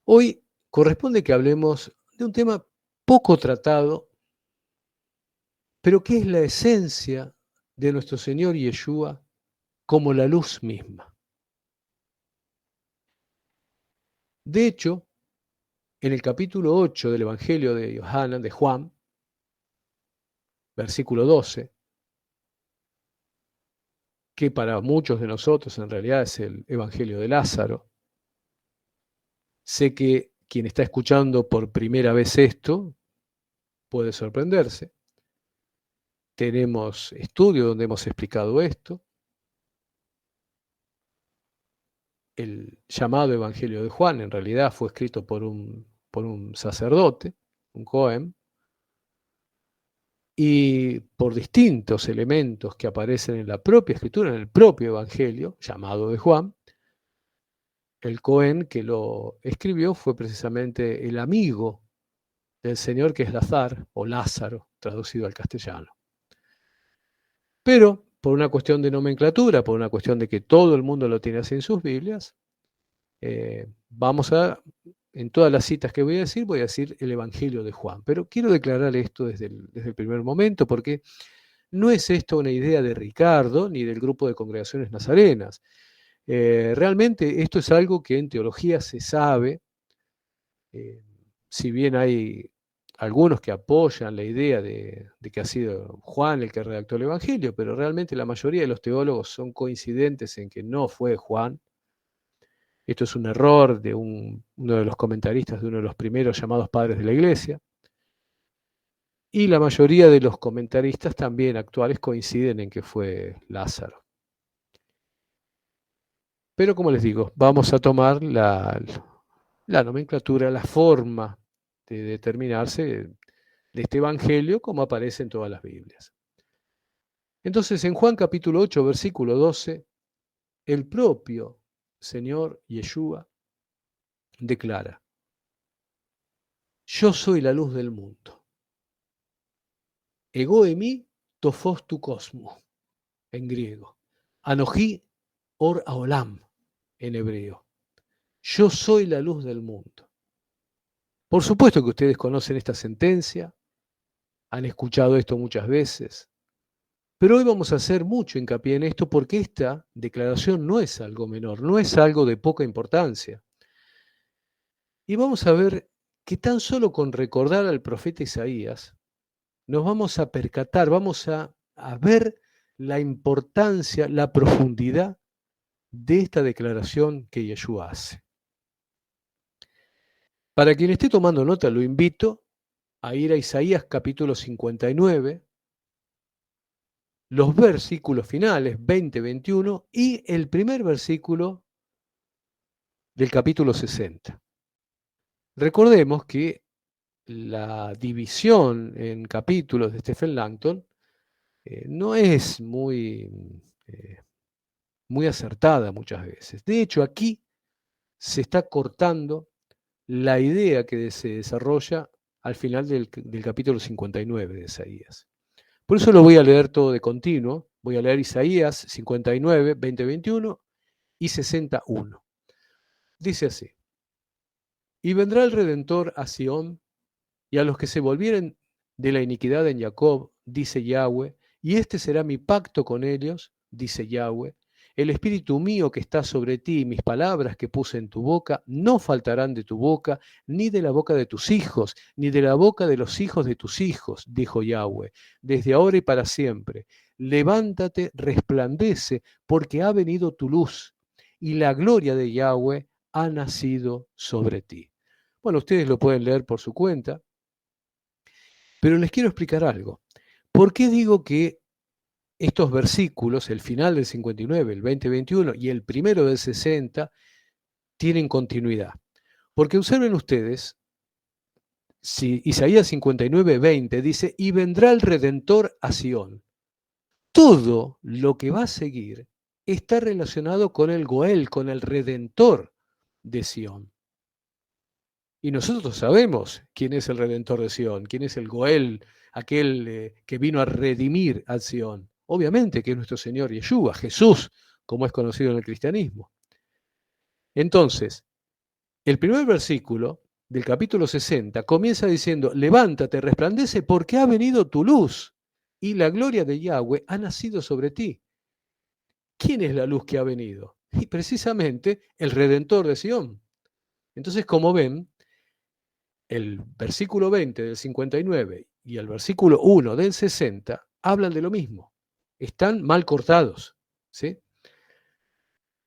Hoy corresponde que hablemos de un tema poco tratado, pero que es la esencia de nuestro Señor Yeshua como la luz misma. De hecho, en el capítulo 8 del Evangelio de Juan, versículo 12, que para muchos de nosotros en realidad es el Evangelio de Lázaro, sé que quien está escuchando por primera vez esto puede sorprenderse. Tenemos estudios donde hemos explicado esto. El llamado Evangelio de Juan en realidad fue escrito por un sacerdote, un Cohen, y por distintos elementos que aparecen en la propia escritura, en el propio Evangelio, llamado de Juan, el Cohen que lo escribió fue precisamente el amigo del Señor, que es Lazar, o Lázaro, traducido al castellano. Pero, por una cuestión de nomenclatura, por una cuestión de que todo el mundo lo tiene así en sus Biblias, vamos a, en todas las citas que voy a decir el Evangelio de Juan. Pero quiero declarar esto desde el primer momento, porque no es esto una idea de Ricardo ni del grupo de congregaciones nazarenas. Realmente esto es algo que en teología se sabe, si bien hay algunos que apoyan la idea de que ha sido Juan el que redactó el Evangelio, pero realmente la mayoría de los teólogos son coincidentes en que no fue Juan. Esto es un error de uno de los comentaristas de uno de los primeros llamados padres de la Iglesia. Y la mayoría de los comentaristas también actuales coinciden en que fue Lázaro. Pero como les digo, vamos a tomar la nomenclatura, la forma de determinarse de este Evangelio como aparece en todas las Biblias. Entonces, en Juan capítulo 8, versículo 12, el propio Señor Yeshua declara: yo soy la luz del mundo. Ego emi tofos tu cosmo, en griego. Anojí or aolam, en hebreo. Yo soy la luz del mundo. Por supuesto que ustedes conocen esta sentencia, han escuchado esto muchas veces, pero hoy vamos a hacer mucho hincapié en esto porque esta declaración no es algo menor, no es algo de poca importancia. Y vamos a ver que tan solo con recordar al profeta Isaías, nos vamos a percatar, vamos a ver la importancia, la profundidad de esta declaración que Yeshua hace. Para quien esté tomando nota, lo invito a ir a Isaías capítulo 59, los versículos finales, 20, 21, y el primer versículo del capítulo 60. Recordemos que la división en capítulos de Stephen Langton no es muy acertada muchas veces. De hecho, aquí se está cortando la idea que se desarrolla al final del capítulo 59 de Isaías. Por eso lo voy a leer todo de continuo. Voy a leer Isaías 59, 20, 21 y 61. Dice así: y vendrá el Redentor a Sión, y a los que se volvieren de la iniquidad en Jacob, dice Yahweh, y este será mi pacto con ellos, dice Yahweh. El espíritu mío que está sobre ti y mis palabras que puse en tu boca no faltarán de tu boca, ni de la boca de tus hijos, ni de la boca de los hijos de tus hijos, dijo Yahweh, desde ahora y para siempre. Levántate, resplandece, porque ha venido tu luz, y la gloria de Yahweh ha nacido sobre ti. Bueno, ustedes lo pueden leer por su cuenta, pero les quiero explicar algo. ¿Por qué digo que estos versículos, el final del 59, el 20, 21 y el primero del 60, tienen continuidad? Porque observen ustedes, si Isaías 59, 20 dice, y vendrá el Redentor a Sión. Todo lo que va a seguir está relacionado con el Goel, con el Redentor de Sión. Y nosotros sabemos quién es el Redentor de Sión, quién es el Goel, aquel que vino a redimir a Sión. Obviamente que es nuestro Señor Yeshua, Jesús, como es conocido en el cristianismo. Entonces, El primer versículo del capítulo 60 comienza diciendo, levántate, resplandece, porque ha venido tu luz y la gloria de Yahweh ha nacido sobre ti. ¿Quién es la luz que ha venido? Y precisamente el Redentor de Sión. Entonces, como ven, el versículo 20 del 59 y el versículo 1 del 60 hablan de lo mismo. Están mal cortados, ¿sí?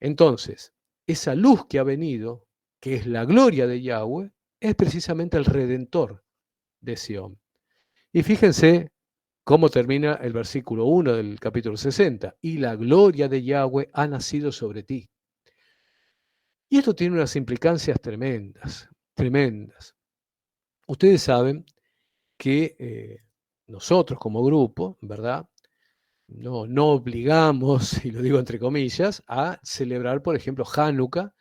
Entonces, esa luz que ha venido, que es la gloria de Yahweh, es precisamente el Redentor de Sión. Y fíjense cómo termina el versículo 1 del capítulo 60. Y la gloria de Yahweh ha nacido sobre ti. Y esto tiene unas implicancias tremendas, tremendas. Ustedes saben que nosotros como grupo, ¿verdad? No obligamos, y lo digo entre comillas, a celebrar, por ejemplo, Hanukkah,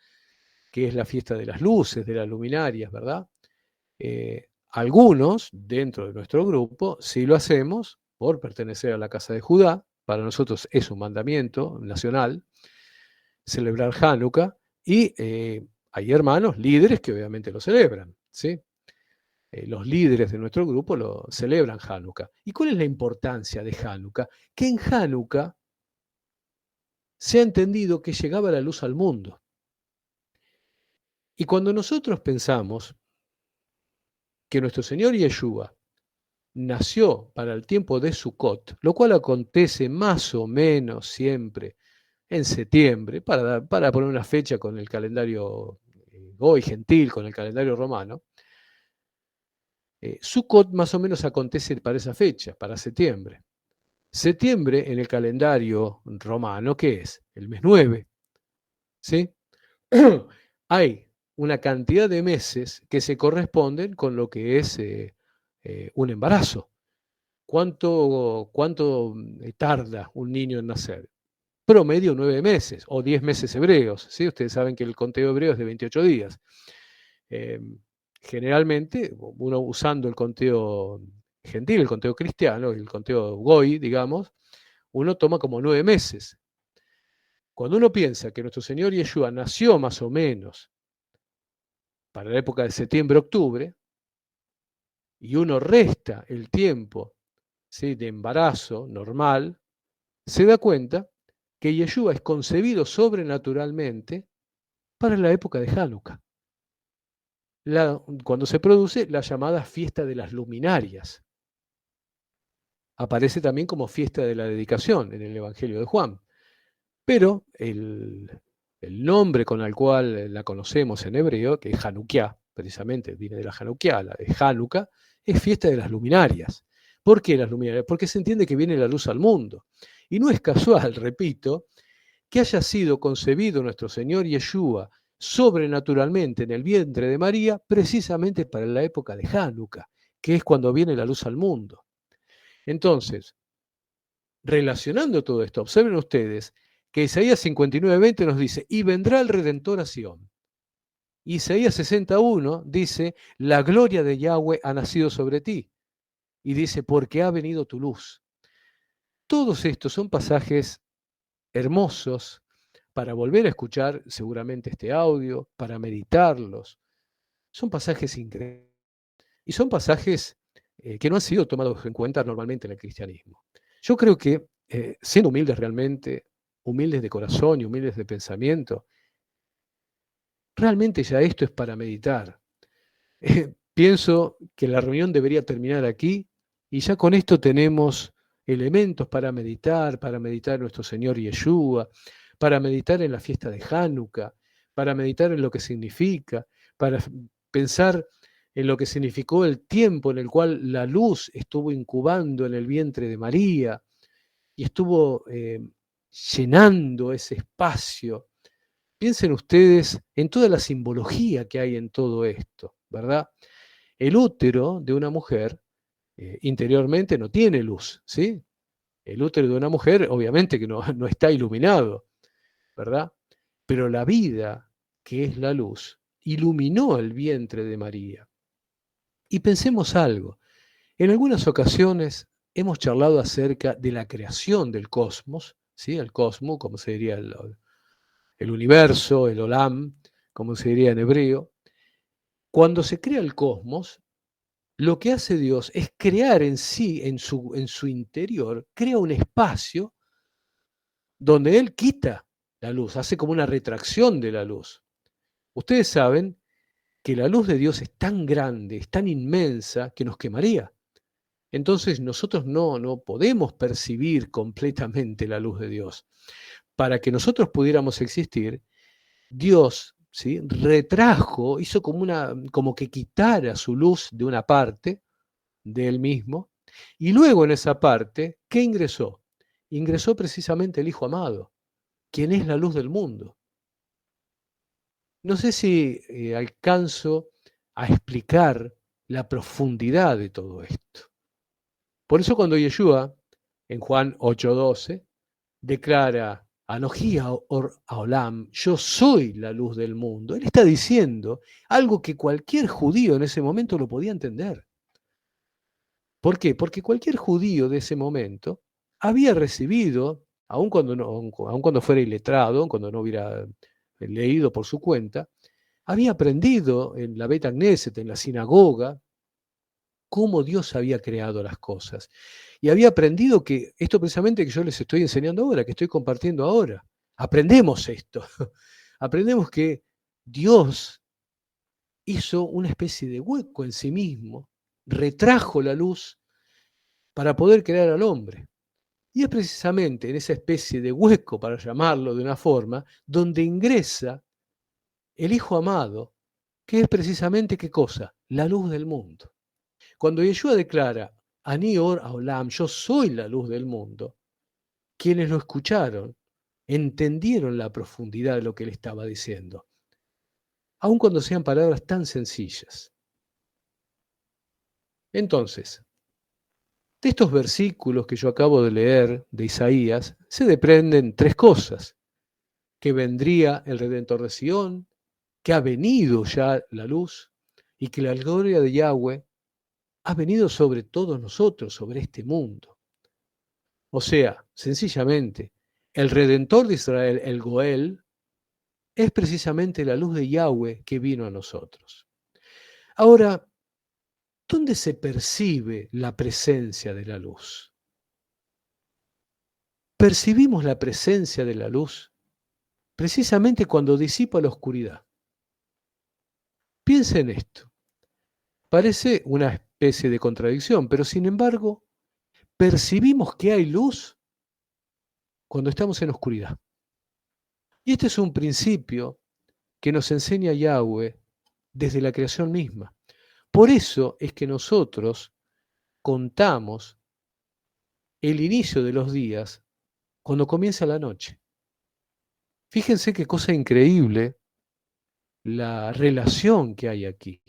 que es la fiesta de las luces, de las luminarias, ¿verdad? Algunos dentro de nuestro grupo sí lo hacemos por pertenecer a la casa de Judá. Para nosotros es un mandamiento nacional celebrar Hanukkah y hay hermanos líderes que obviamente lo celebran, ¿sí? Los líderes de nuestro grupo lo celebran Hanukkah. ¿Y cuál es la importancia de Hanukkah? Que en Hanukkah se ha entendido que llegaba la luz al mundo. Y cuando nosotros pensamos que nuestro Señor Yeshua nació para el tiempo de Sukkot, lo cual acontece más o menos siempre en septiembre, para poner una fecha con el calendario Goy gentil, con el calendario romano, Sukkot más o menos acontece para esa fecha, para septiembre. Septiembre en el calendario romano, ¿qué es? El mes 9, ¿sí? Hay una cantidad de meses que se corresponden con lo que es un embarazo. ¿Cuánto tarda un niño en nacer? Promedio 9 meses o 10 meses hebreos, ¿sí? Ustedes saben que el conteo hebreo es de 28 días. Generalmente, uno usando el conteo gentil, el conteo cristiano, el conteo goy, digamos, uno toma como 9 meses. Cuando uno piensa que nuestro Señor Yeshua nació más o menos para la época de septiembre-octubre, y uno resta el tiempo, ¿sí?, de embarazo normal, se da cuenta que Yeshua es concebido sobrenaturalmente para la época de Hanukkah, cuando se produce la llamada fiesta de las luminarias. Aparece también como fiesta de la dedicación en el Evangelio de Juan. Pero el nombre con el cual la conocemos en hebreo, que es Hanukkah, precisamente viene de la Hanukkah, la de Hanukkah, es fiesta de las luminarias. ¿Por qué las luminarias? Porque se entiende que viene la luz al mundo. Y no es casual, repito, que haya sido concebido nuestro Señor Yeshua sobrenaturalmente en el vientre de María, precisamente para la época de Hanukkah, que es cuando viene la luz al mundo. Entonces, relacionando todo esto, observen ustedes que Isaías 59:20 nos dice, y vendrá el Redentor a Sión. Isaías 61 dice, la gloria de Yahweh ha nacido sobre ti. Y dice, porque ha venido tu luz. Todos estos son pasajes hermosos para volver a escuchar seguramente este audio, para meditarlos. Son pasajes increíbles. Y son pasajes que no han sido tomados en cuenta normalmente en el cristianismo. Yo creo que, siendo humildes realmente, humildes de corazón y humildes de pensamiento, realmente ya esto es para meditar. Pienso que la reunión debería terminar aquí y ya con esto tenemos elementos para meditar en nuestro Señor Yeshua, para meditar en la fiesta de Hanukkah, para meditar en lo que significa, para pensar en lo que significó el tiempo en el cual la luz estuvo incubando en el vientre de María y estuvo llenando ese espacio. Piensen ustedes en toda la simbología que hay en todo esto, ¿verdad? El útero de una mujer interiormente no tiene luz, ¿sí? El útero de una mujer obviamente que no está iluminado, ¿verdad? Pero la vida, que es la luz, iluminó el vientre de María. Y pensemos algo, en algunas ocasiones hemos charlado acerca de la creación del cosmos, ¿sí? El cosmos, como se diría el universo, el olam, como se diría en hebreo, Cuando se crea el cosmos, lo que hace Dios es crear en sí, en su interior, crea un espacio donde Él quita la luz, hace como una retracción de la luz. Ustedes saben que la luz de Dios es tan grande, es tan inmensa, que nos quemaría. Entonces nosotros no podemos percibir completamente la luz de Dios. Para que nosotros pudiéramos existir, Dios, ¿sí?, retrajo, hizo como que quitara su luz de una parte de Él mismo, y luego en esa parte, ¿qué ingresó? Ingresó precisamente el Hijo amado, quien es la luz del mundo. No sé si alcanzo a explicar la profundidad de todo esto. Por eso cuando Yeshua, en Juan 8:12, declara, Anoji Haolam, yo soy la luz del mundo, él está diciendo algo que cualquier judío en ese momento lo podía entender. ¿Por qué? Porque cualquier judío de ese momento había recibido, aun cuando fuera iletrado, cuando no hubiera leído por su cuenta, había aprendido en la Bet Knesset, en la sinagoga, cómo Dios había creado las cosas. Y había aprendido que esto precisamente que yo les estoy enseñando ahora, que estoy compartiendo ahora, aprendemos esto. Aprendemos que Dios hizo una especie de hueco en sí mismo, retrajo la luz para poder crear al hombre. Y es precisamente en esa especie de hueco, para llamarlo de una forma, donde ingresa el Hijo amado, que es precisamente ¿qué cosa? La luz del mundo. Cuando Yeshua declara, Ani Or Haolam, yo soy la luz del mundo, quienes lo escucharon entendieron la profundidad de lo que él estaba diciendo, aun cuando sean palabras tan sencillas. Entonces, de estos versículos que yo acabo de leer de Isaías, se desprenden tres cosas: que vendría el Redentor de Sion, que ha venido ya la luz y que la gloria de Yahweh ha venido sobre todos nosotros, sobre este mundo. O sea, sencillamente, el Redentor de Israel, el Goel, es precisamente la luz de Yahweh que vino a nosotros. Ahora, ¿dónde se percibe la presencia de la luz? Percibimos la presencia de la luz precisamente cuando disipa la oscuridad. Piensa en esto. Parece una especie de contradicción, pero sin embargo, percibimos que hay luz cuando estamos en oscuridad. Y este es un principio que nos enseña Yahweh desde la creación misma. Por eso es que nosotros contamos el inicio de los días cuando comienza la noche. Fíjense qué cosa increíble la relación que hay aquí.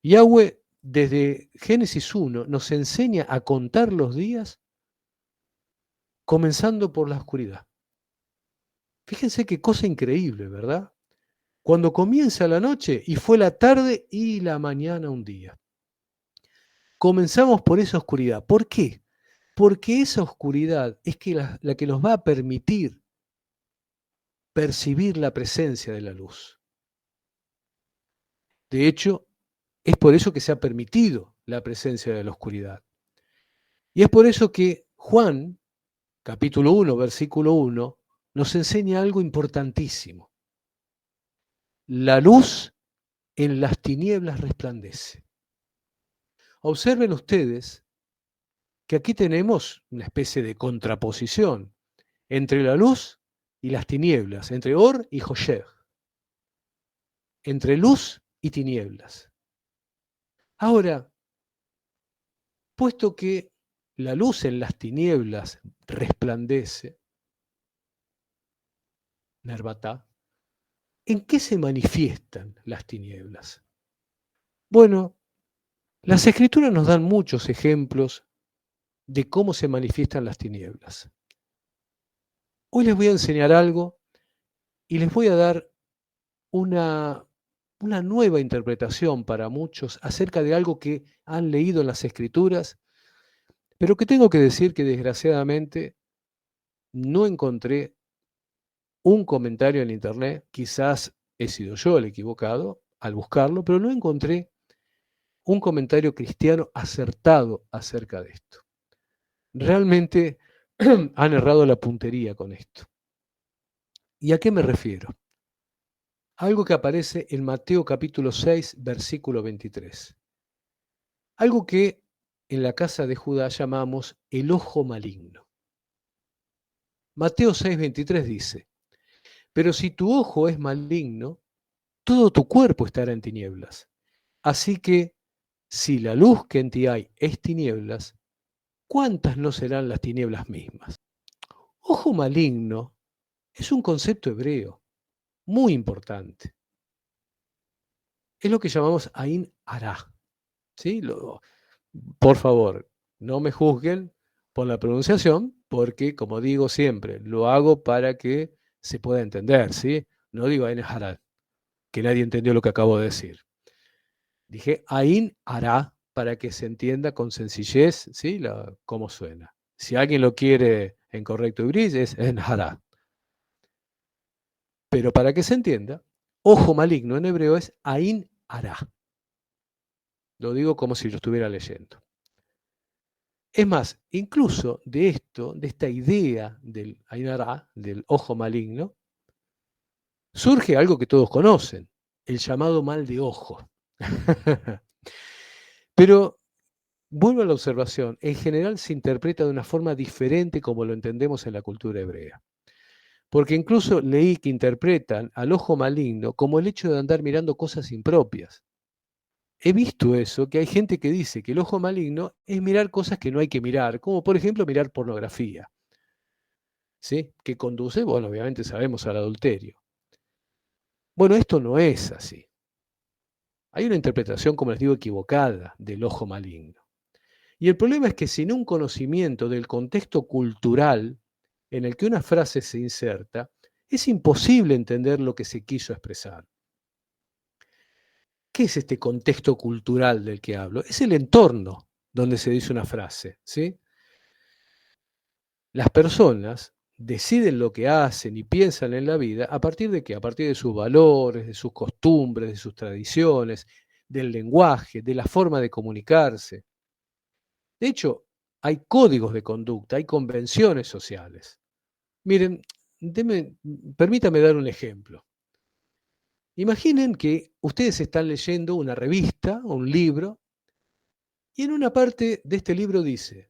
Yahweh desde Génesis 1 nos enseña a contar los días comenzando por la oscuridad. Fíjense qué cosa increíble, ¿verdad? Cuando comienza la noche y fue la tarde y la mañana un día. Comenzamos por esa oscuridad. ¿Por qué? Porque esa oscuridad es la que nos va a permitir percibir la presencia de la luz. De hecho, es por eso que se ha permitido la presencia de la oscuridad. Y es por eso que Juan, capítulo 1, versículo 1, nos enseña algo importantísimo. La luz en las tinieblas resplandece. Observen ustedes que aquí tenemos una especie de contraposición entre la luz y las tinieblas, entre Or y Joshech, entre luz y tinieblas. Ahora, puesto que la luz en las tinieblas resplandece, Nervatá, ¿en qué se manifiestan las tinieblas? Bueno, las Escrituras nos dan muchos ejemplos de cómo se manifiestan las tinieblas. Hoy les voy a enseñar algo y les voy a dar una nueva interpretación para muchos acerca de algo que han leído en las Escrituras, pero que tengo que decir que desgraciadamente no encontré un comentario en internet, quizás he sido yo el equivocado, al buscarlo, pero no encontré un comentario cristiano acertado acerca de esto. Realmente han errado la puntería con esto. ¿Y a qué me refiero? Algo que aparece en Mateo capítulo 6, versículo 23. Algo que en la casa de Judá llamamos el ojo maligno. Mateo 6, 23 dice, pero si tu ojo es maligno, todo tu cuerpo estará en tinieblas. Así que, si la luz que en ti hay es tinieblas, ¿cuántas no serán las tinieblas mismas? Ojo maligno es un concepto hebreo muy importante. Es lo que llamamos Ain Ara. ¿Sí? Por favor, no me juzguen por la pronunciación, porque, como digo siempre, lo hago para que se pueda entender. ¿Sí? No digo Ain Ara, que nadie entendió lo que acabo de decir. Dije Ain Ara para que se entienda con sencillez, ¿sí? Cómo suena. Si alguien lo quiere en correcto hebreo, es En Hara. Pero para que se entienda, ojo maligno en hebreo es Ain Ara. Lo digo como si lo estuviera leyendo. Es más, incluso de esto, de esta idea del Ain Ara, del ojo maligno, surge algo que todos conocen, el llamado mal de ojo. Pero vuelvo a la observación, en general se interpreta de una forma diferente como lo entendemos en la cultura hebrea. Porque incluso leí que interpretan al ojo maligno como el hecho de andar mirando cosas impropias. He visto eso, que hay gente que dice que el ojo maligno es mirar cosas que no hay que mirar, como por ejemplo mirar pornografía, ¿sí? Que conduce, bueno, obviamente sabemos al adulterio. Bueno, esto no es así. Hay una interpretación, como les digo, equivocada del ojo maligno. Y el problema es que sin un conocimiento del contexto cultural en el que una frase se inserta, es imposible entender lo que se quiso expresar. ¿Qué es este contexto cultural del que hablo? Es el entorno donde se dice una frase, ¿sí? Las personas deciden lo que hacen y piensan en la vida a partir de qué? A partir de sus valores, de sus costumbres, de sus tradiciones, del lenguaje, de la forma de comunicarse. De hecho, hay códigos de conducta, hay convenciones sociales. Miren, permítame dar un ejemplo. Imaginen que ustedes están leyendo una revista o un libro y en una parte de este libro dice,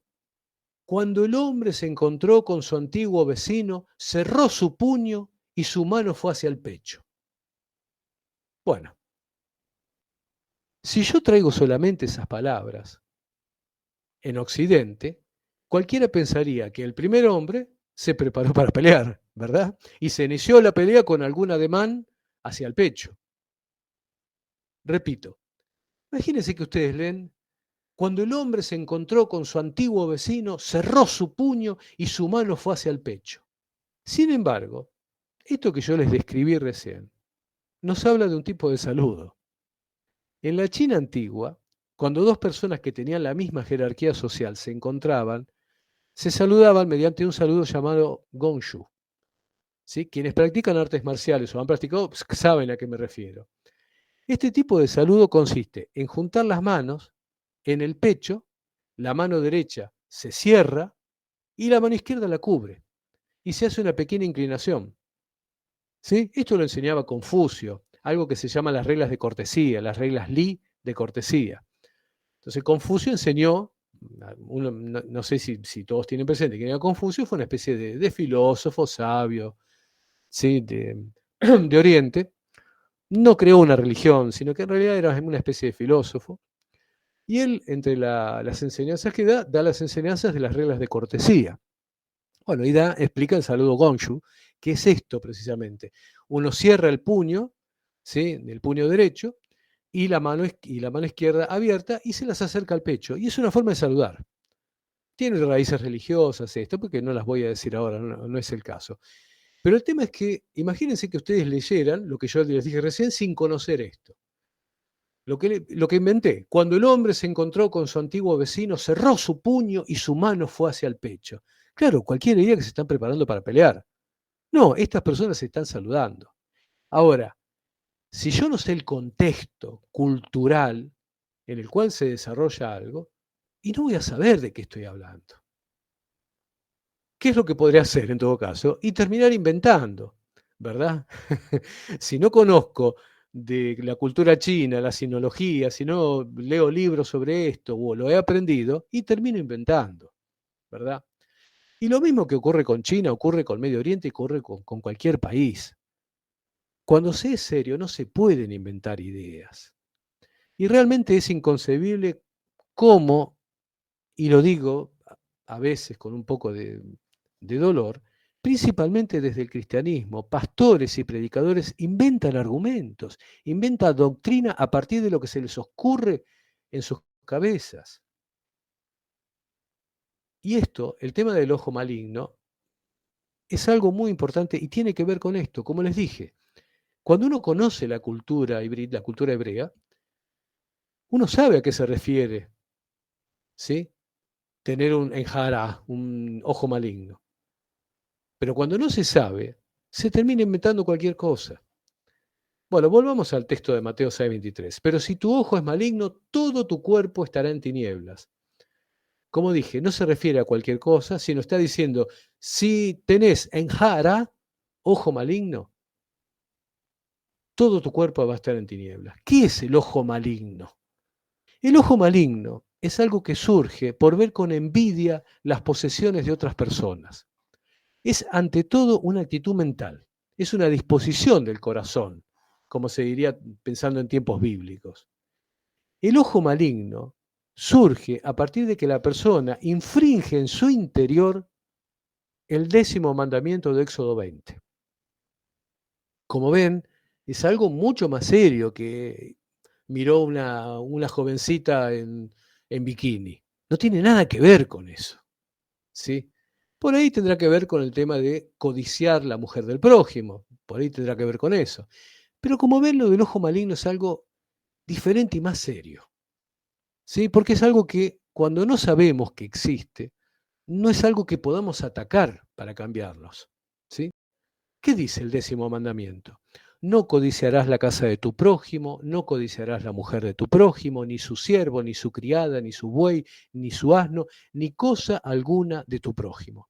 cuando el hombre se encontró con su antiguo vecino, cerró su puño y su mano fue hacia el pecho. Bueno, si yo traigo solamente esas palabras, en Occidente, cualquiera pensaría que el primer hombre se preparó para pelear, ¿verdad? Y se inició la pelea con algún ademán hacia el pecho. Repito, imagínense que ustedes leen, cuando el hombre se encontró con su antiguo vecino, cerró su puño y su mano fue hacia el pecho. Sin embargo, esto que yo les describí recién nos habla de un tipo de saludo. En la China antigua, cuando dos personas que tenían la misma jerarquía social se encontraban, se saludaban mediante un saludo llamado Gongshu. ¿Sí? Quienes practican artes marciales o han practicado saben a qué me refiero. Este tipo de saludo consiste en juntar las manos en el pecho, la mano derecha se cierra y la mano izquierda la cubre y se hace una pequeña inclinación. ¿Sí? Esto lo enseñaba Confucio, algo que se llama las reglas de cortesía, las reglas Li de cortesía. Entonces Confucio enseñó, no sé si todos tienen presente que era Confucio, fue una especie de filósofo sabio, ¿sí? de Oriente. No creó una religión, sino que en realidad era una especie de filósofo. Y él, entre las enseñanzas que da las enseñanzas de las reglas de cortesía. Bueno, y explica el saludo Gongshu, que es esto precisamente. Uno cierra el puño, ¿sí? El puño derecho, y la mano izquierda abierta y se las acerca al pecho. Y es una forma de saludar. Tiene raíces religiosas esto, porque no las voy a decir ahora, no es el caso. Pero el tema es que, imagínense que ustedes leyeran lo que yo les dije recién sin conocer esto. Lo que inventé, cuando el hombre se encontró con su antiguo vecino, cerró su puño y su mano fue hacia el pecho. Claro, cualquiera diría que se están preparando para pelear. No, estas personas se están saludando. Ahora, Si yo no sé el contexto cultural en el cual se desarrolla algo, y no voy a saber de qué estoy hablando. ¿Qué es lo que podría hacer en todo caso? Y terminar inventando, ¿verdad? Si no conozco de la cultura china, la sinología, si no leo libros sobre esto o lo he aprendido, y termino inventando, ¿verdad? Y lo mismo que ocurre con China, ocurre con Medio Oriente y ocurre con cualquier país. Cuando se es serio, no se pueden inventar ideas. Y realmente es inconcebible cómo, y lo digo a veces con un poco de dolor, principalmente desde el cristianismo, pastores y predicadores inventan argumentos, inventan doctrina a partir de lo que se les ocurre en sus cabezas. Y esto, el tema del ojo maligno, es algo muy importante y tiene que ver con esto. Como les dije, cuando uno conoce la cultura la cultura hebrea, uno sabe a qué se refiere, ¿sí? Tener un enjara, un ojo maligno. Pero cuando no se sabe, se termina inventando cualquier cosa. Bueno, volvamos al texto de Mateo 6:23. Pero si tu ojo es maligno, todo tu cuerpo estará en tinieblas. Como dije, no se refiere a cualquier cosa, sino está diciendo, si tenés enjara, ojo maligno, todo tu cuerpo va a estar en tinieblas. ¿Qué es el ojo maligno? El ojo maligno es algo que surge por ver con envidia las posesiones de otras personas. Es ante todo una actitud mental, es una disposición del corazón, como se diría pensando en tiempos bíblicos. El ojo maligno surge a partir de que la persona infringe en su interior el 10º mandamiento de Éxodo 20. Como ven, es algo mucho más serio que miró una jovencita en bikini. No tiene nada que ver con eso, ¿sí? Por ahí tendrá que ver con el tema de codiciar la mujer del prójimo, por ahí tendrá que ver con eso. Pero como ven, lo del ojo maligno es algo diferente y más serio, ¿sí? Porque es algo que cuando no sabemos que existe, no es algo que podamos atacar para cambiarlos, ¿sí? ¿Qué dice el 10º mandamiento? No codiciarás la casa de tu prójimo, no codiciarás la mujer de tu prójimo, ni su siervo, ni su criada, ni su buey, ni su asno, ni cosa alguna de tu prójimo.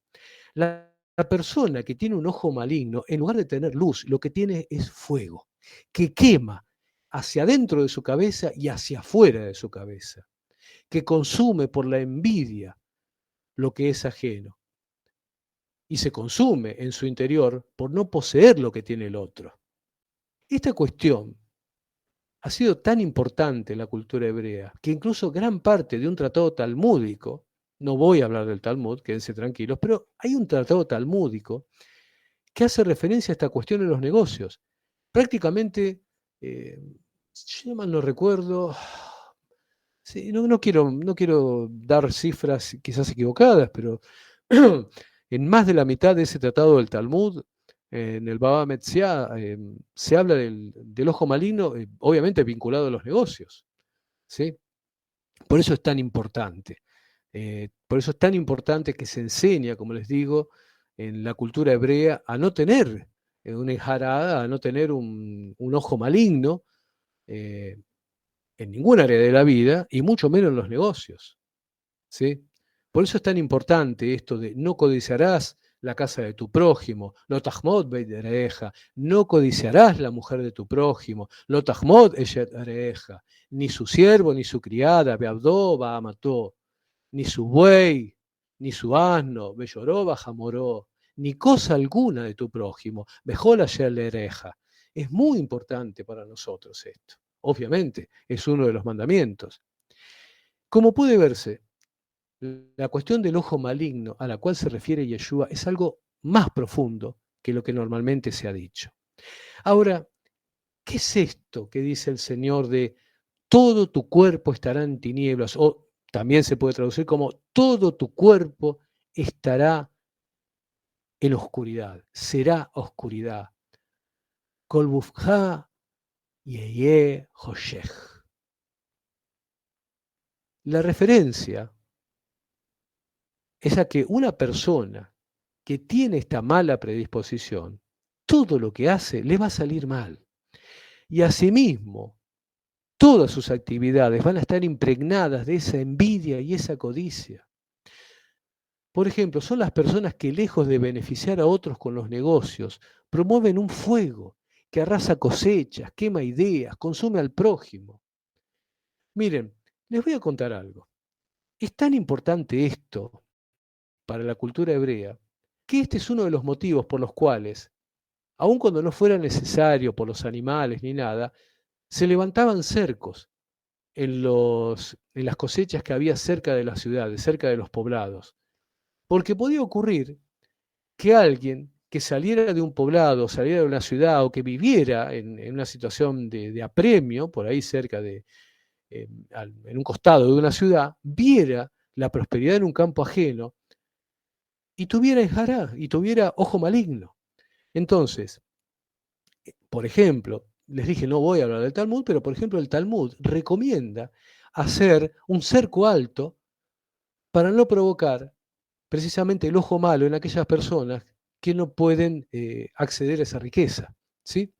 La persona que tiene un ojo maligno, en lugar de tener luz, lo que tiene es fuego, que quema hacia adentro de su cabeza y hacia afuera de su cabeza, que consume por la envidia lo que es ajeno y se consume en su interior por no poseer lo que tiene el otro. Esta cuestión ha sido tan importante en la cultura hebrea que incluso gran parte de un tratado talmúdico, no voy a hablar del Talmud, quédense tranquilos, pero hay un tratado talmúdico que hace referencia a esta cuestión en los negocios. Prácticamente, si yo mal no recuerdo, sí, no quiero dar cifras quizás equivocadas, pero en más de la mitad de ese tratado del Talmud, en el Baba Metzia, se habla del ojo maligno, obviamente vinculado a los negocios, ¿sí? Por eso es tan importante. Por eso es tan importante que se enseña, como les digo, en la cultura hebrea a no tener una enjarada, a no tener un ojo maligno eh, en ningún área de la vida y mucho menos en los negocios, ¿sí? Por eso es tan importante esto de no codiciarás la casa de tu prójimo, lo tahmod beit ereja, no codiciarás la mujer de tu prójimo, lo tahmod eshet ereja, ni su siervo, ni su criada, beabdó, baamató, ni su buey, ni su asno, belloró, bajamoró, ni cosa alguna de tu prójimo, mejor ayer le ereja. Es muy importante para nosotros esto. Obviamente, es uno de los mandamientos. Como puede verse, la cuestión del ojo maligno a la cual se refiere Yeshua es algo más profundo que lo que normalmente se ha dicho. Ahora, ¿qué es esto que dice el Señor de todo tu cuerpo estará en tinieblas? O también se puede traducir como todo tu cuerpo estará en oscuridad, será oscuridad. Kolbufja yeye hoshech. La referencia es a que una persona que tiene esta mala predisposición, todo lo que hace le va a salir mal. Y asimismo, todas sus actividades van a estar impregnadas de esa envidia y esa codicia. Por ejemplo, son las personas que, lejos de beneficiar a otros con los negocios, promueven un fuego que arrasa cosechas, quema ideas, consume al prójimo. Miren, les voy a contar algo. Es tan importante esto para la cultura hebrea que este es uno de los motivos por los cuales, aun cuando no fuera necesario por los animales ni nada, se levantaban cercos en las cosechas que había cerca de las ciudades, cerca de los poblados. Porque podía ocurrir que alguien que saliera de un poblado, saliera de una ciudad o que viviera en una situación de apremio, por ahí cerca en un costado de una ciudad, viera la prosperidad en un campo ajeno y tuviera enjará, y tuviera ojo maligno. Entonces, por ejemplo, les dije, no voy a hablar del Talmud, pero por ejemplo el Talmud recomienda hacer un cerco alto para no provocar precisamente el ojo malo en aquellas personas que no pueden acceder a esa riqueza. ¿Sí?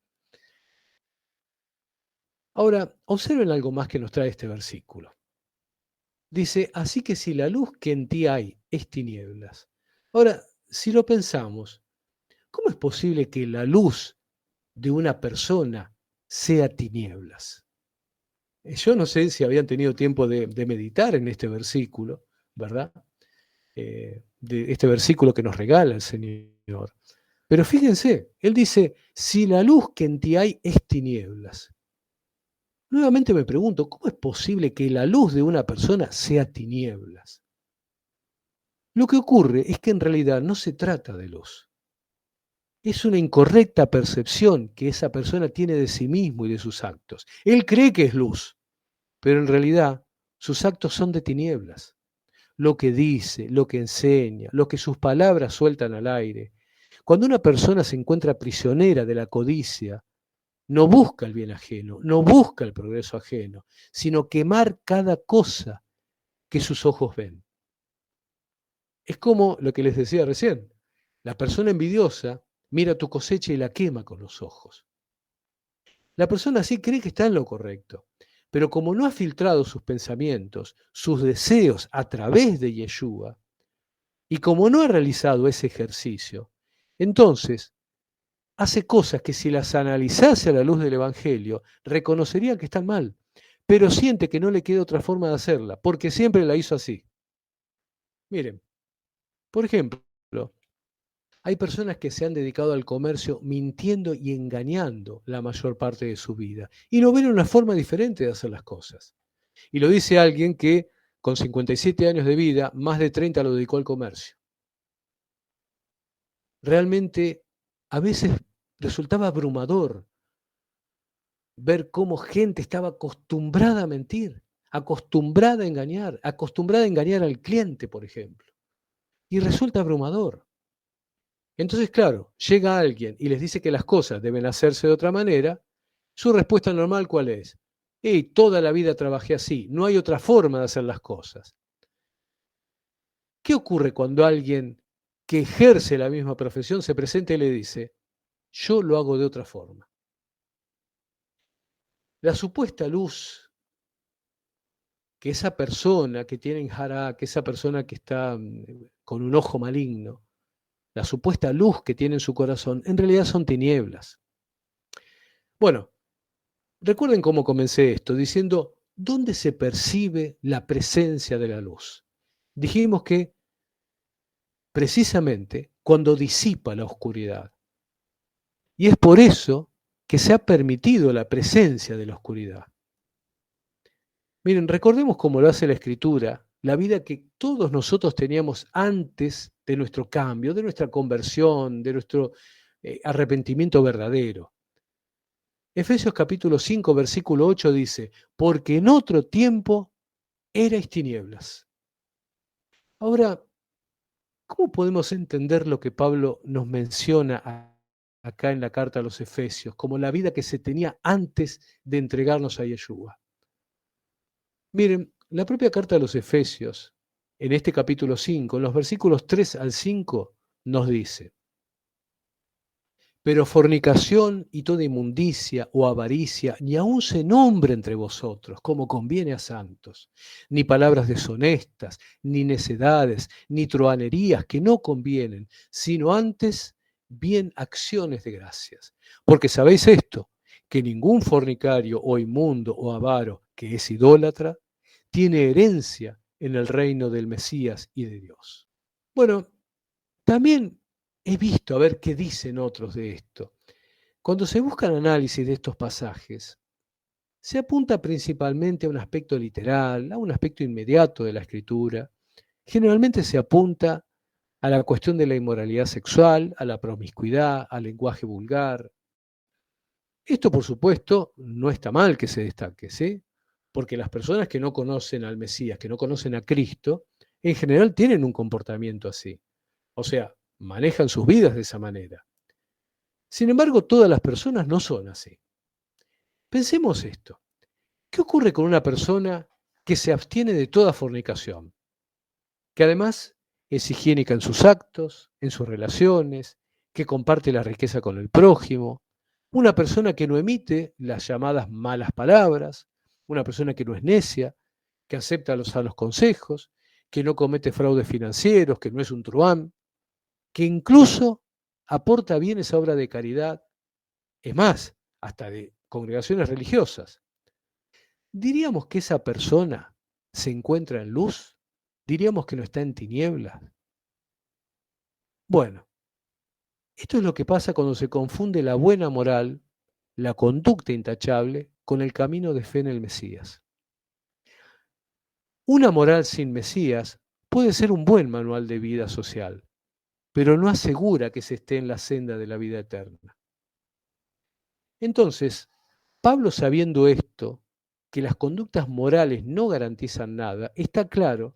Ahora, observen algo más que nos trae este versículo. Dice, así que si la luz que en ti hay es tinieblas. Ahora, si lo pensamos, ¿cómo es posible que la luz de una persona sea tinieblas? Yo no sé si habían tenido tiempo de meditar en este versículo, ¿verdad? De este versículo que nos regala el Señor. Pero fíjense, Él dice, si la luz que en ti hay es tinieblas. Nuevamente me pregunto, ¿cómo es posible que la luz de una persona sea tinieblas? Lo que ocurre es que en realidad no se trata de luz. Es una incorrecta percepción que esa persona tiene de sí mismo y de sus actos. Él cree que es luz, pero en realidad sus actos son de tinieblas. Lo que dice, lo que enseña, lo que sus palabras sueltan al aire. Cuando una persona se encuentra prisionera de la codicia, no busca el bien ajeno, no busca el progreso ajeno, sino quemar cada cosa que sus ojos ven. Es como lo que les decía recién. La persona envidiosa mira tu cosecha y la quema con los ojos. La persona así cree que está en lo correcto, pero como no ha filtrado sus pensamientos, sus deseos a través de Yeshua, y como no ha realizado ese ejercicio, entonces hace cosas que si las analizase a la luz del Evangelio, reconocería que están mal, pero siente que no le queda otra forma de hacerla, porque siempre la hizo así. Miren, por ejemplo, hay personas que se han dedicado al comercio mintiendo y engañando la mayor parte de su vida y no ven una forma diferente de hacer las cosas. Y lo dice alguien que con 57 años de vida, más de 30 lo dedicó al comercio. Realmente a veces resultaba abrumador ver cómo gente estaba acostumbrada a mentir, acostumbrada a engañar al cliente, por ejemplo. Y resulta abrumador. Entonces, claro, llega alguien y les dice que las cosas deben hacerse de otra manera, su respuesta normal, ¿cuál es? Hey, toda la vida trabajé así, no hay otra forma de hacer las cosas. ¿Qué ocurre cuando alguien que ejerce la misma profesión se presenta y le dice, yo lo hago de otra forma? La supuesta luz que esa persona que tiene en Jara, que esa persona que está con un ojo maligno, la supuesta luz que tiene en su corazón, en realidad son tinieblas. Bueno, recuerden cómo comencé esto, diciendo, ¿dónde se percibe la presencia de la luz? Dijimos que precisamente cuando disipa la oscuridad. Y es por eso que se ha permitido la presencia de la oscuridad. Miren, recordemos cómo lo hace la Escritura, la vida que todos nosotros teníamos antes de nuestro cambio, de nuestra conversión, de nuestro arrepentimiento verdadero. Efesios capítulo 5, versículo 8 dice, porque en otro tiempo erais tinieblas. Ahora, ¿cómo podemos entender lo que Pablo nos menciona acá en la carta a los Efesios, como la vida que se tenía antes de entregarnos a Yeshua? Miren, la propia carta a los Efesios, en este capítulo 5, en los versículos 3 al 5, nos dice, Pero fornicación y toda inmundicia o avaricia ni aun se nombre entre vosotros, como conviene a santos, ni palabras deshonestas, ni necedades, ni truhanerías que no convienen, sino antes bien acciones de gracias. Porque sabéis esto, que ningún fornicario o inmundo o avaro que es idólatra tiene herencia en el reino del Mesías y de Dios. Bueno, también he visto a ver qué dicen otros de esto. Cuando se busca el análisis de estos pasajes, se apunta principalmente a un aspecto literal, a un aspecto inmediato de la escritura. Generalmente se apunta a la cuestión de la inmoralidad sexual, a la promiscuidad, al lenguaje vulgar. Esto, por supuesto, no está mal que se destaque, ¿sí? Porque las personas que no conocen al Mesías, que no conocen a Cristo, en general tienen un comportamiento así. O sea, manejan sus vidas de esa manera. Sin embargo, todas las personas no son así. Pensemos esto. ¿Qué ocurre con una persona que se abstiene de toda fornicación? Que además es higiénica en sus actos, en sus relaciones, que comparte la riqueza con el prójimo, una persona que no emite las llamadas malas palabras, una persona que no es necia, que acepta los sanos consejos, que no comete fraudes financieros, que no es un truán, que incluso aporta bienes a obra de caridad, es más, hasta de congregaciones religiosas. ¿Diríamos que esa persona se encuentra en luz? ¿Diríamos que no está en tinieblas? Bueno, esto es lo que pasa cuando se confunde la buena moral, la conducta intachable, con el camino de fe en el Mesías. Una moral sin Mesías puede ser un buen manual de vida social, pero no asegura que se esté en la senda de la vida eterna. Entonces, Pablo, sabiendo esto, que las conductas morales no garantizan nada, está claro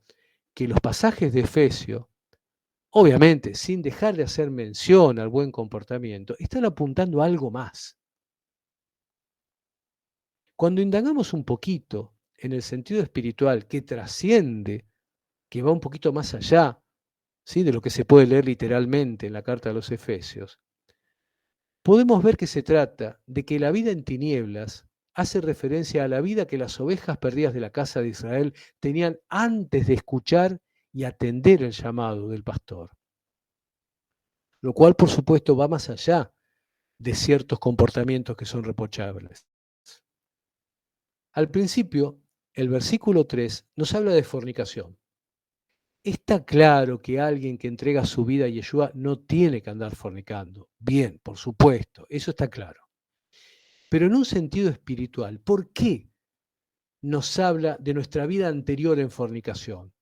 que los pasajes de Efesios, obviamente sin dejar de hacer mención al buen comportamiento, están apuntando a algo más. Cuando indagamos un poquito en el sentido espiritual que trasciende, que va un poquito más allá, ¿sí?, de lo que se puede leer literalmente en la carta a los Efesios, podemos ver que se trata de que la vida en tinieblas hace referencia a la vida que las ovejas perdidas de la casa de Israel tenían antes de escuchar y atender el llamado del pastor. Lo cual, por supuesto, va más allá de ciertos comportamientos que son reprochables. Al principio, el versículo 3 nos habla de fornicación. Está claro que alguien que entrega su vida a Yeshua no tiene que andar fornicando. Bien, por supuesto, eso está claro. Pero en un sentido espiritual, ¿por qué nos habla de nuestra vida anterior en fornicación?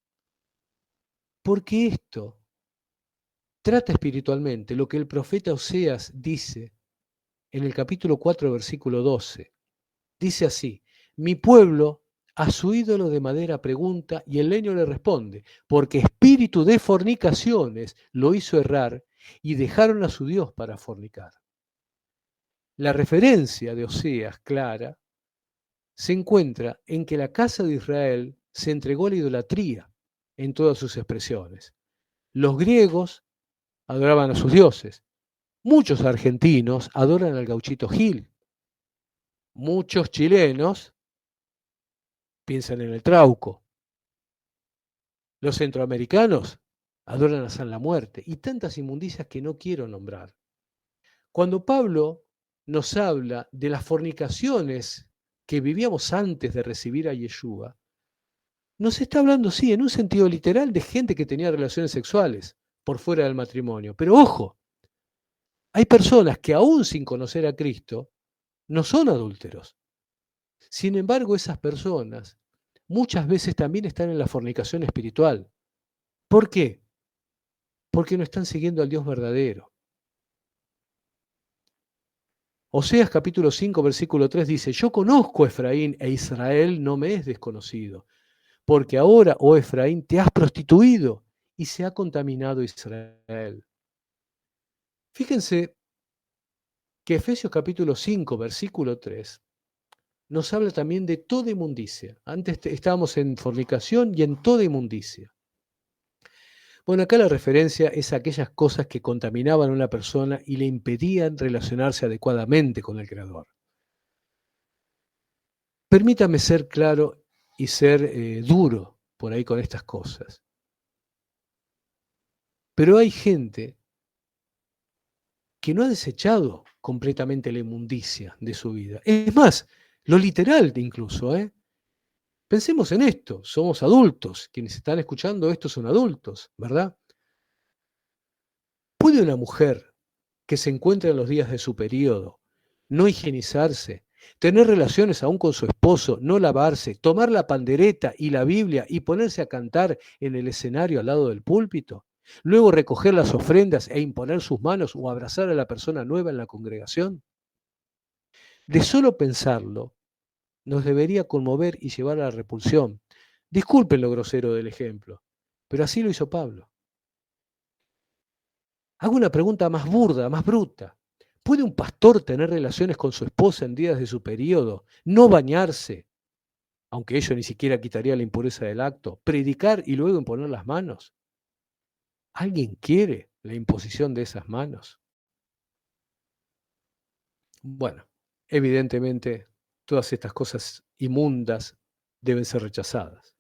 Porque esto trata espiritualmente lo que el profeta Oseas dice en el capítulo 4, versículo 12. Dice así: mi pueblo a su ídolo de madera pregunta y el leño le responde, porque espíritu de fornicaciones lo hizo errar y dejaron a su Dios para fornicar. La referencia de Oseas clara se encuentra en que la casa de Israel se entregó a la idolatría en todas sus expresiones. Los griegos adoraban a sus dioses. Muchos argentinos adoran al gauchito Gil. Muchos chilenos piensan en el Trauco. Los centroamericanos adoran a San la Muerte y tantas inmundicias que no quiero nombrar. Cuando Pablo nos habla de las fornicaciones que vivíamos antes de recibir a Yeshua, nos está hablando, sí, en un sentido literal, de gente que tenía relaciones sexuales por fuera del matrimonio. Pero ojo, hay personas que aún sin conocer a Cristo no son adúlteros. Sin embargo, esas personas muchas veces también están en la fornicación espiritual. ¿Por qué? Porque no están siguiendo al Dios verdadero. Oseas capítulo 5, versículo 3 dice: yo conozco a Efraín e Israel no me es desconocido, porque ahora, oh Efraín, te has prostituido y se ha contaminado Israel. Fíjense que Efesios capítulo 5, versículo 3 nos habla también de toda inmundicia. Antes estábamos en fornicación y en toda inmundicia. Bueno, acá la referencia es a aquellas cosas que contaminaban a una persona y le impedían relacionarse adecuadamente con el Creador. Permítame ser claro y ser duro por ahí con estas cosas. Pero hay gente que no ha desechado completamente la inmundicia de su vida. Es más, lo literal incluso, ¿eh? Pensemos en esto, somos adultos, quienes están escuchando esto son adultos, ¿verdad? ¿Puede una mujer que se encuentra en los días de su periodo no higienizarse, tener relaciones aún con su esposo, no lavarse, tomar la pandereta y la Biblia y ponerse a cantar en el escenario al lado del púlpito? Luego recoger las ofrendas e imponer sus manos o abrazar a la persona nueva en la congregación. De solo pensarlo, nos debería conmover y llevar a la repulsión. Disculpen lo grosero del ejemplo, pero así lo hizo Pablo. Hago una pregunta más burda, más bruta. ¿Puede un pastor tener relaciones con su esposa en días de su periodo, no bañarse, aunque ello ni siquiera quitaría la impureza del acto, predicar y luego imponer las manos? ¿Alguien quiere la imposición de esas manos? Bueno, evidentemente todas estas cosas inmundas deben ser rechazadas.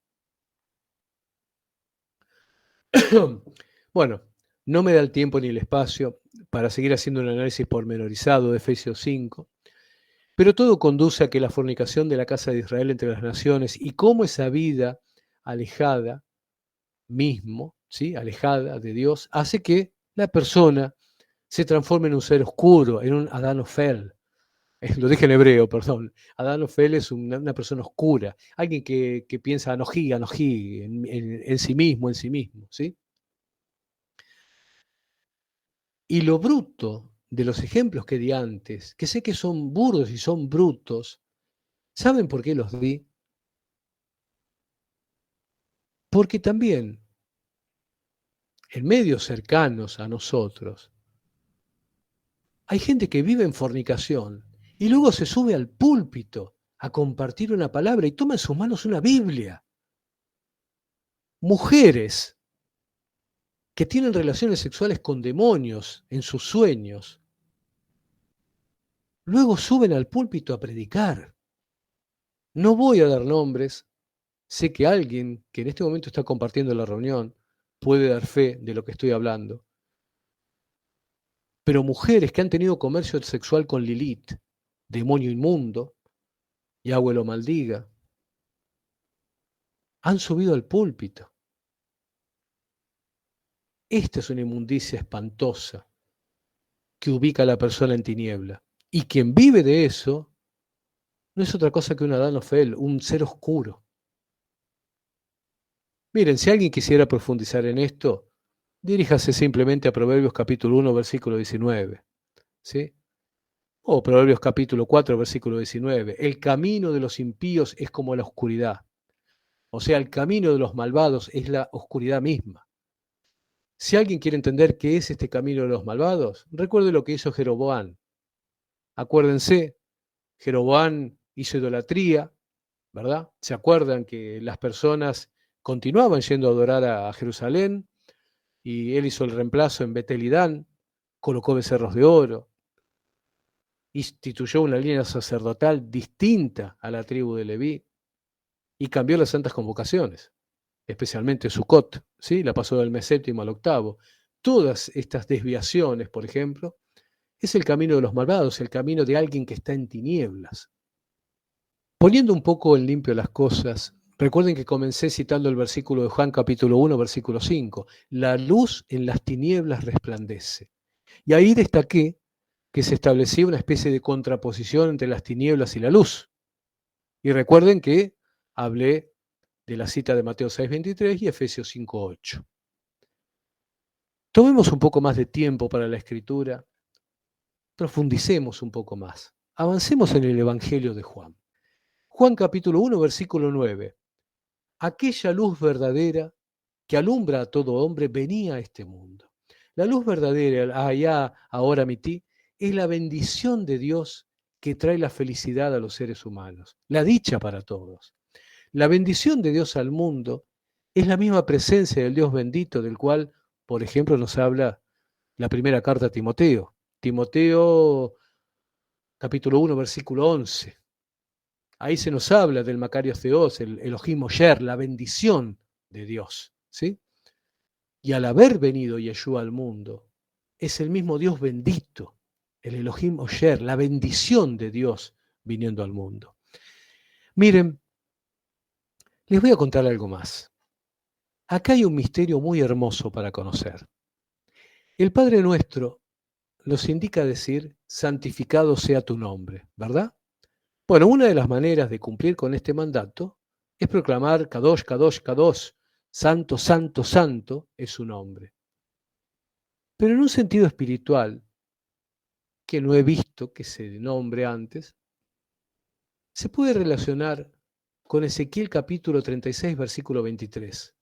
Bueno, no me da el tiempo ni el espacio para seguir haciendo un análisis pormenorizado de Efesios 5, pero todo conduce a que la fornicación de la casa de Israel entre las naciones y cómo esa vida alejada mismo, ¿sí? Alejada de Dios, hace que la persona se transforme en un ser oscuro, en un Adán Ofel. Lo dije en hebreo, perdón. Adán Ofel es una persona oscura, alguien que piensa anojí, anojí, en sí mismo, ¿sí? Y lo bruto de los ejemplos que di antes, que sé que son burdos y son brutos, ¿saben por qué los di? Porque también en medios cercanos a nosotros hay gente que vive en fornicación y luego se sube al púlpito a compartir una palabra y toma en sus manos una Biblia. Mujeres que tienen relaciones sexuales con demonios en sus sueños, luego suben al púlpito a predicar. No voy a dar nombres. Sé que alguien que en este momento está compartiendo la reunión puede dar fe de lo que estoy hablando. Pero mujeres que han tenido comercio sexual con Lilith, demonio inmundo, Yahweh lo maldiga, han subido al púlpito. Esta es una inmundicia espantosa que ubica a la persona en tiniebla. Y quien vive de eso no es otra cosa que un Adán Ofel, un ser oscuro. Miren, si alguien quisiera profundizar en esto, diríjase simplemente a Proverbios capítulo 1, versículo 19. ¿Sí? O Proverbios capítulo 4, versículo 19. El camino de los impíos es como la oscuridad. O sea, el camino de los malvados es la oscuridad misma. Si alguien quiere entender qué es este camino de los malvados, recuerde lo que hizo Jeroboam. Acuérdense, Jeroboam hizo idolatría, ¿verdad? ¿Se acuerdan que las personas continuaban yendo a adorar a Jerusalén? Y él hizo el reemplazo en Betel y Dan, colocó becerros de oro, instituyó una línea sacerdotal distinta a la tribu de Leví y cambió las santas convocaciones, especialmente Sukkot, ¿sí? La pasó del mes séptimo al octavo. Todas estas desviaciones, por ejemplo, es el camino de los malvados, el camino de alguien que está en tinieblas. Poniendo un poco en limpio las cosas, recuerden que comencé citando el versículo de Juan capítulo 1, versículo 5. La luz en las tinieblas resplandece. Y ahí destaqué que se establecía una especie de contraposición entre las tinieblas y la luz. Y recuerden que hablé de la cita de Mateo 6:23 y Efesios 5:8. Tomemos un poco más de tiempo para la escritura, profundicemos un poco más, avancemos en el Evangelio de Juan. Juan capítulo 1, versículo 9. Aquella luz verdadera que alumbra a todo hombre venía a este mundo. La luz verdadera, allá, ahora, mití, es la bendición de Dios que trae la felicidad a los seres humanos, la dicha para todos. La bendición de Dios al mundo Es la misma presencia del Dios bendito del cual, por ejemplo, nos habla la primera carta a Timoteo. Timoteo capítulo 1, versículo 11. Ahí se nos habla del Macarios Theos, el Elohim Mosher, la bendición de Dios, ¿sí? Y al haber venido Yeshua al mundo, es el mismo Dios bendito, el Elohim Mosher, la bendición de Dios viniendo al mundo. Miren, les voy a contar algo más. Acá hay un misterio muy hermoso para conocer. El Padre Nuestro nos indica decir, santificado sea tu nombre, ¿verdad? Bueno, una de las maneras de cumplir con este mandato es proclamar Kadosh, Kadosh, Kadosh, santo, santo, santo es su nombre. Pero en un sentido espiritual, que no he visto que se nombre antes, se puede relacionar con Ezequiel capítulo 36, versículo 23.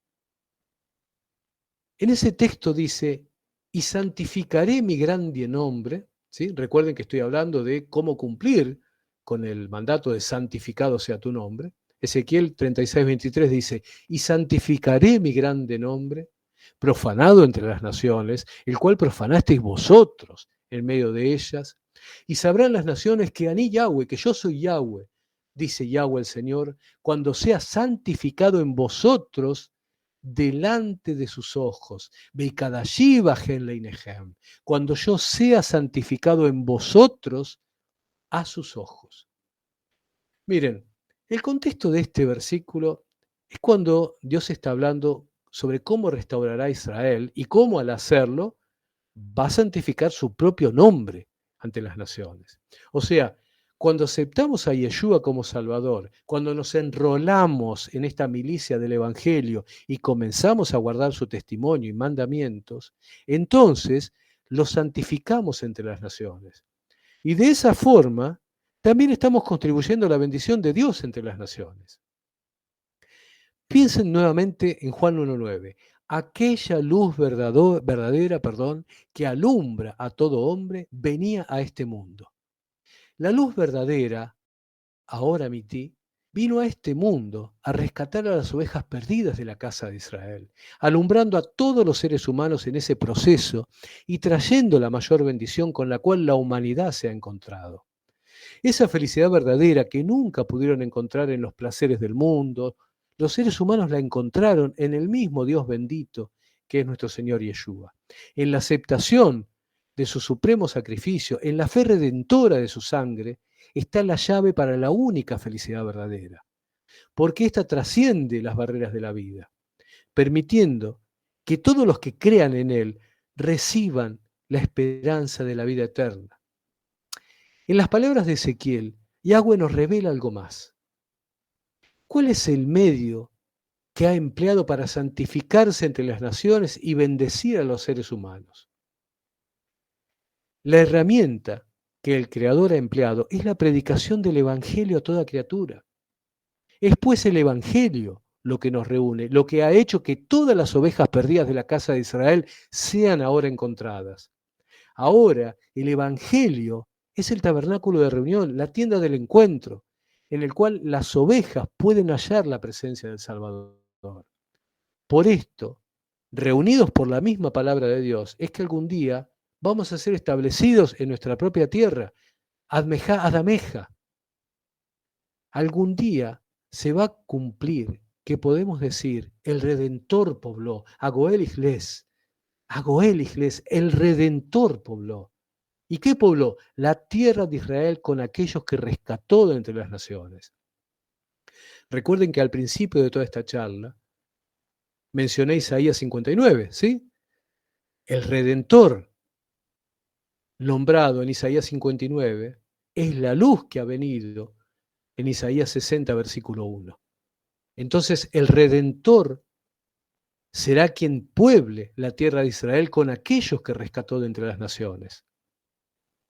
En ese texto dice, y santificaré mi grande nombre, ¿sí? Recuerden que estoy hablando de cómo cumplir con el mandato de santificado sea tu nombre. Ezequiel 36, 23 dice, y santificaré mi grande nombre, profanado entre las naciones, el cual profanasteis vosotros en medio de ellas, y sabrán las naciones que aní Yahweh, que yo soy Yahweh, dice Yahweh el Señor, cuando sea santificado en vosotros delante de sus ojos. Cuando yo sea santificado en vosotros a sus ojos. Miren, el contexto de este versículo es cuando Dios está hablando sobre cómo restaurará a Israel y cómo al hacerlo va a santificar su propio nombre ante las naciones. O sea, cuando aceptamos a Yeshua como Salvador, cuando nos enrolamos en esta milicia del Evangelio y comenzamos a guardar su testimonio y mandamientos, entonces los santificamos entre las naciones. Y de esa forma también estamos contribuyendo a la bendición de Dios entre las naciones. Piensen nuevamente en Juan 1.9. Aquella luz verdadera, que alumbra a todo hombre, venía a este mundo. La luz verdadera, ahora Mití, vino a este mundo a rescatar a las ovejas perdidas de la casa de Israel, alumbrando a todos los seres humanos en ese proceso y trayendo la mayor bendición con la cual la humanidad se ha encontrado. Esa felicidad verdadera que nunca pudieron encontrar en los placeres del mundo, los seres humanos la encontraron en el mismo Dios bendito que es nuestro Señor Yeshua, en la aceptación de su supremo sacrificio, en la fe redentora de su sangre, está la llave para la única felicidad verdadera, porque ésta trasciende las barreras de la vida, permitiendo que todos los que crean en Él reciban la esperanza de la vida eterna. En las palabras de Ezequiel, Yahweh nos revela algo más. ¿Cuál es el medio que ha empleado para santificarse entre las naciones y bendecir a los seres humanos? La herramienta que el Creador ha empleado es la predicación del Evangelio a toda criatura. Es pues el Evangelio lo que nos reúne, lo que ha hecho que todas las ovejas perdidas de la casa de Israel sean ahora encontradas. Ahora el Evangelio es el tabernáculo de reunión, la tienda del encuentro, en el cual las ovejas pueden hallar la presencia del Salvador. Por esto, reunidos por la misma palabra de Dios, es que algún día vamos a ser establecidos en nuestra propia tierra, Adameja. Algún día se va a cumplir que podemos decir, el Redentor pobló, Agoel Igles, el Redentor pobló. ¿Y qué pobló? La tierra de Israel con aquellos que rescató de entre las naciones. Recuerden que al principio de toda esta charla mencioné Isaías 59, ¿sí? El Redentor nombrado en Isaías 59 es la luz que ha venido en Isaías 60, versículo 1. Entonces el Redentor será quien pueble la tierra de Israel con aquellos que rescató de entre las naciones.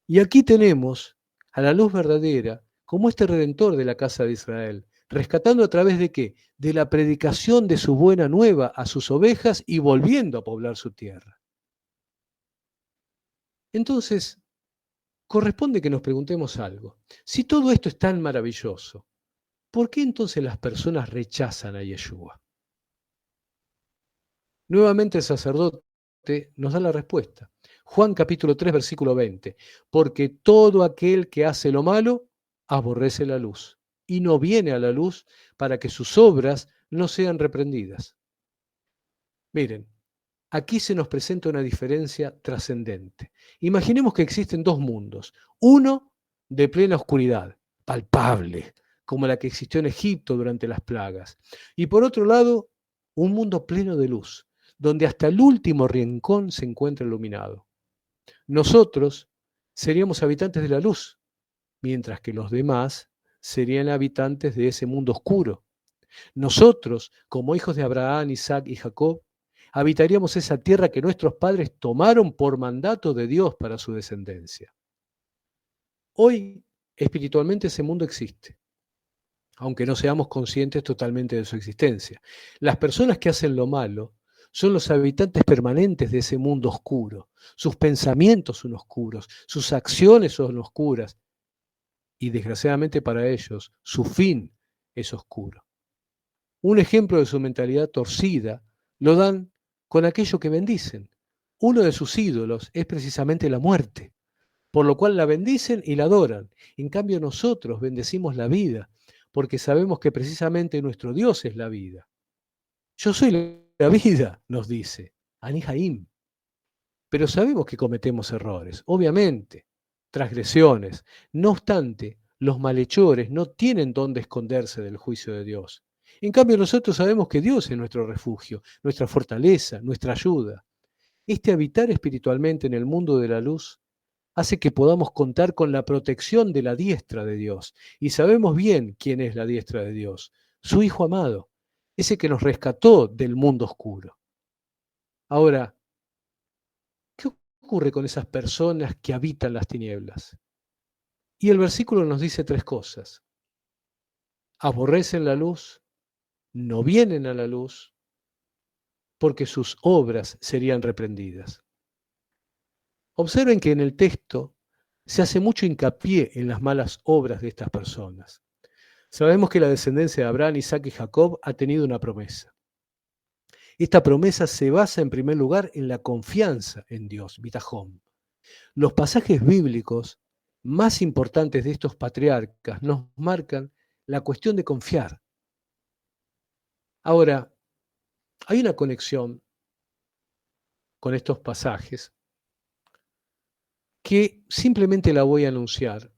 Y aquí tenemos a la luz verdadera como este Redentor de la casa de Israel, rescatando a través de ¿qué? De la predicación de su buena nueva a sus ovejas y volviendo a poblar su tierra. Entonces, corresponde que nos preguntemos algo. Si todo esto es tan maravilloso, ¿por qué entonces las personas rechazan a Yeshua? Nuevamente el sacerdote nos da la respuesta. Juan capítulo 3, versículo 20. Porque todo aquel que hace lo malo, aborrece la luz, y no viene a la luz para que sus obras no sean reprendidas. Miren, aquí se nos presenta una diferencia trascendente. Imaginemos que existen dos mundos. Uno de plena oscuridad, palpable, como la que existió en Egipto durante las plagas. Y por otro lado, un mundo pleno de luz, donde hasta el último rincón se encuentra iluminado. Nosotros seríamos habitantes de la luz, mientras que los demás serían habitantes de ese mundo oscuro. Nosotros, como hijos de Abraham, Isaac y Jacob, habitaríamos esa tierra que nuestros padres tomaron por mandato de Dios para su descendencia. Hoy, espiritualmente, ese mundo existe, aunque no seamos conscientes totalmente de su existencia. Las personas que hacen lo malo son los habitantes permanentes de ese mundo oscuro. Sus pensamientos son oscuros, sus acciones son oscuras y, desgraciadamente para ellos, su fin es oscuro. Un ejemplo de su mentalidad torcida lo dan con aquello que bendicen. Uno de sus ídolos es precisamente la muerte, por lo cual la bendicen y la adoran. En cambio nosotros bendecimos la vida, porque sabemos que precisamente nuestro Dios es la vida. Yo soy la vida, nos dice Ani Jaim. Pero sabemos que cometemos errores, obviamente, transgresiones. No obstante, los malhechores no tienen dónde esconderse del juicio de Dios. En cambio, nosotros sabemos que Dios es nuestro refugio, nuestra fortaleza, nuestra ayuda. Este habitar espiritualmente en el mundo de la luz hace que podamos contar con la protección de la diestra de Dios. Y sabemos bien quién es la diestra de Dios, su Hijo amado, ese que nos rescató del mundo oscuro. Ahora, ¿qué ocurre con esas personas que habitan las tinieblas? Y el versículo nos dice tres cosas. Aborrecen la luz, no vienen a la luz, porque sus obras serían reprendidas. Observen que en el texto se hace mucho hincapié en las malas obras de estas personas. Sabemos que la descendencia de Abraham, Isaac y Jacob ha tenido una promesa. Esta promesa se basa en primer lugar en la confianza en Dios, bitajón. Los pasajes bíblicos más importantes de estos patriarcas nos marcan la cuestión de confiar. Ahora, hay una conexión con estos pasajes que simplemente la voy a anunciar,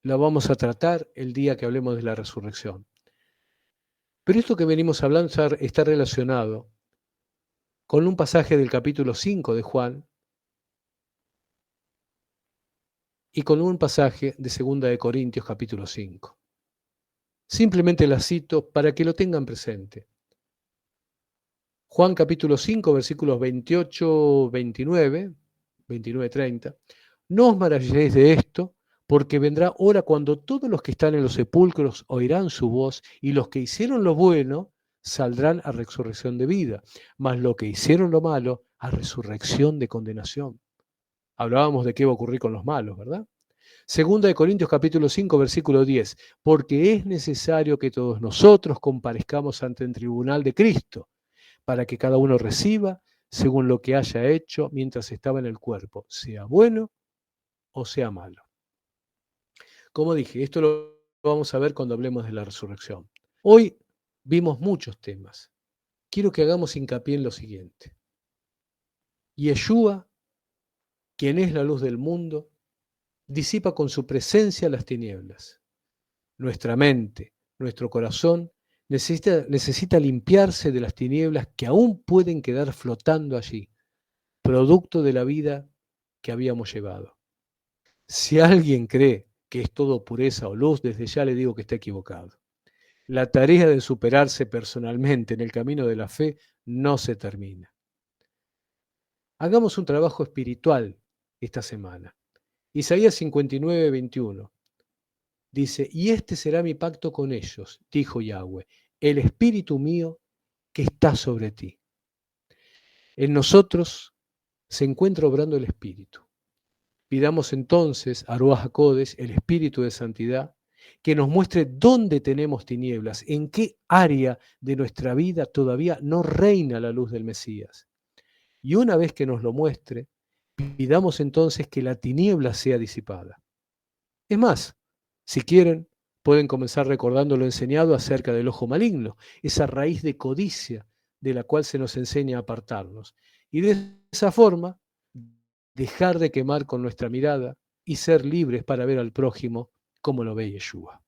la vamos a tratar el día que hablemos de la resurrección. Pero esto que venimos hablando está relacionado con un pasaje del capítulo 5 de Juan y con un pasaje de 2 de Corintios capítulo 5. Simplemente la cito para que lo tengan presente. Juan capítulo 5, versículos 28, 29, 29, 30. No os maravilléis de esto, porque vendrá hora cuando todos los que están en los sepulcros oirán su voz, y los que hicieron lo bueno saldrán a resurrección de vida, mas los que hicieron lo malo a resurrección de condenación. Hablábamos de qué va a ocurrir con los malos, ¿verdad? Segunda de Corintios capítulo 5, versículo 10. Porque es necesario que todos nosotros comparezcamos ante el tribunal de Cristo, para que cada uno reciba según lo que haya hecho mientras estaba en el cuerpo, sea bueno o sea malo. Como dije, esto lo vamos a ver cuando hablemos de la resurrección. Hoy vimos muchos temas. Quiero que hagamos hincapié en lo siguiente. Yeshua, quien es la luz del mundo, disipa con su presencia las tinieblas. Nuestra mente, nuestro corazón, necesita limpiarse de las tinieblas que aún pueden quedar flotando allí, producto de la vida que habíamos llevado. Si alguien cree que es todo pureza o luz, desde ya le digo que está equivocado. La tarea de superarse personalmente en el camino de la fe no se termina. Hagamos un trabajo espiritual esta semana. Isaías 59, 21 dice, y este será mi pacto con ellos, dijo Yahweh, el espíritu mío que está sobre ti. En nosotros se encuentra obrando el espíritu. Pidamos entonces a Ruach HaKodesh, el espíritu de santidad, que nos muestre dónde tenemos tinieblas, en qué área de nuestra vida todavía no reina la luz del Mesías. Y una vez que nos lo muestre, pidamos entonces que la tiniebla sea disipada. Es más, si quieren, pueden comenzar recordando lo enseñado acerca del ojo maligno, esa raíz de codicia de la cual se nos enseña a apartarnos. Y de esa forma, dejar de quemar con nuestra mirada y ser libres para ver al prójimo como lo ve Yeshua.